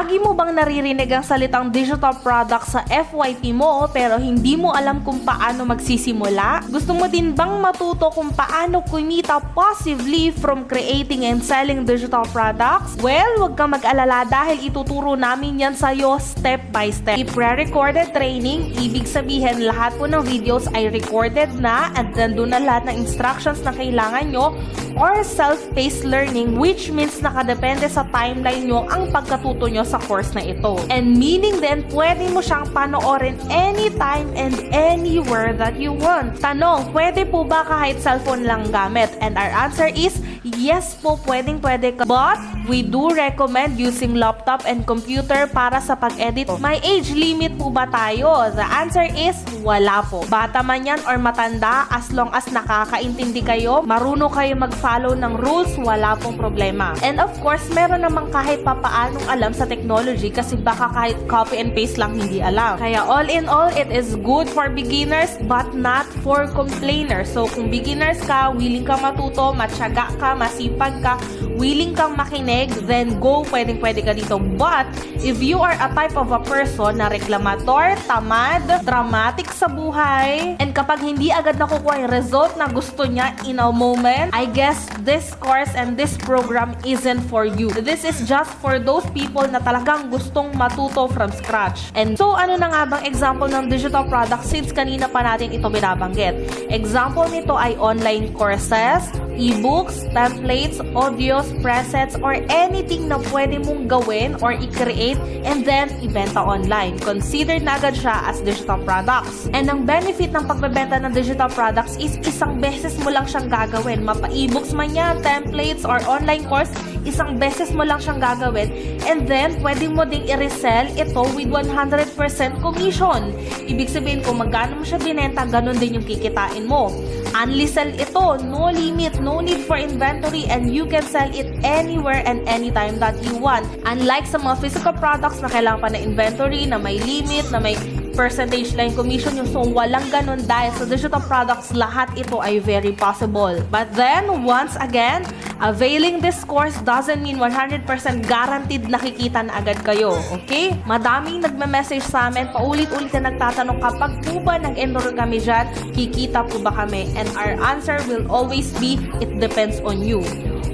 Lagi mo bang naririnig ang salitang digital product sa FYP mo pero hindi mo alam kung paano magsisimula? Gusto mo din bang matuto kung paano kumita passively from creating and selling digital products? Well, huwag kang mag-alala dahil ituturo namin yan sa'yo step by step. I-pre-recorded training, ibig sabihin lahat po ng videos ay recorded na at nandun na lahat ng instructions na kailangan nyo, or self-paced learning, which means nakadepende sa timeline nyo ang pagkatuto nyo sa course na ito. And meaning din, pwede mo siyang panoorin anytime and anywhere that you want. Tanong, pwede po ba kahit cellphone lang gamit? And our answer is, yes po, pwede ka. But, we do recommend using laptop and computer para sa pag-edit. May age limit po ba tayo? The answer is, wala po. Bata man yan or matanda, as long as nakakaintindi kayo, marunong kayo mag-follow ng rules, wala pong problema. And of course, meron namang kahit papaanong alam sa technology kasi baka kahit copy and paste lang hindi alam. Kaya all in all, it is good for beginners but not for complainers. So kung beginners ka, willing ka matuto, matyaga ka, masipag ka, willing kang makinig, then go, pwede ka dito. But if you are a type of a person na reklamator, tamad, dramatic sa buhay, and kapag hindi agad nakukuha yung result na gusto niya in a moment, I guess this course and this program isn't for you. This is just for those people na talagang gustong matuto from scratch. And so, ano na nga bang example ng digital product since kanina pa natin ito binabanggit? Example nito ay online courses, e-books, templates, audios, presets, or anything na pwede mong gawin or i-create and then ibenta online. Considered na agad siya as digital products. And ang benefit ng pagbebenta ng digital products is isang beses mo lang siyang gagawin. Mapa e-books man yan, templates, or online course, isang beses mo lang siyang gagawin. And then, pwede mo ding i-resell ito with 100% commission. Ibig sabihin kung magkano mo siya binenta, ganun din yung kikitain mo. Only sell ito, no limit, no need for inventory, and you can sell it anywhere and anytime that you want. Unlike sa mga physical products na kailangan pa na inventory, na may limit, na may percentage lang commission yung so walang ganun dahil sa digital products lahat ito ay very possible. But then, once again, availing this course doesn't mean 100% guaranteed nakikita na agad kayo. Okay? Madaming nagme-message sa amin, paulit-ulit na nagtatanong kapag po ba nag-enroll kami dyan, kikita po ba kami? And our answer will always be, it depends on you.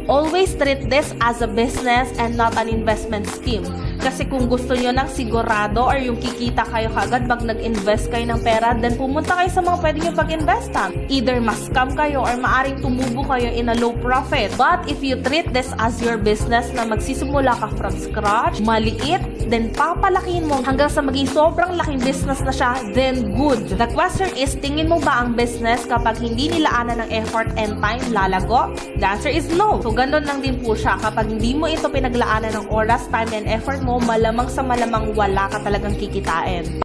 Always treat this as a business and not an investment scheme. Kasi kung gusto nyo ng sigurado or yung kikita kayo kagad pag nag-invest kayo ng pera, then pumunta kayo sa mga pwede nyo pag-investan. Either mas-scam kayo or maaring tumubo kayo in a low profit. But if you treat this as your business na magsisimula ka from scratch, maliit, then papalakihin mo hanggang sa maging sobrang laking business na siya, then good. The question is, tingin mo ba ang business kapag hindi nilaanan ng effort and time lalago? The answer is no. So ganun lang din po siya. Kapag hindi mo ito pinaglaanan ng oras, time, and effort mo, malamang sa malamang wala ka talagang kikitain.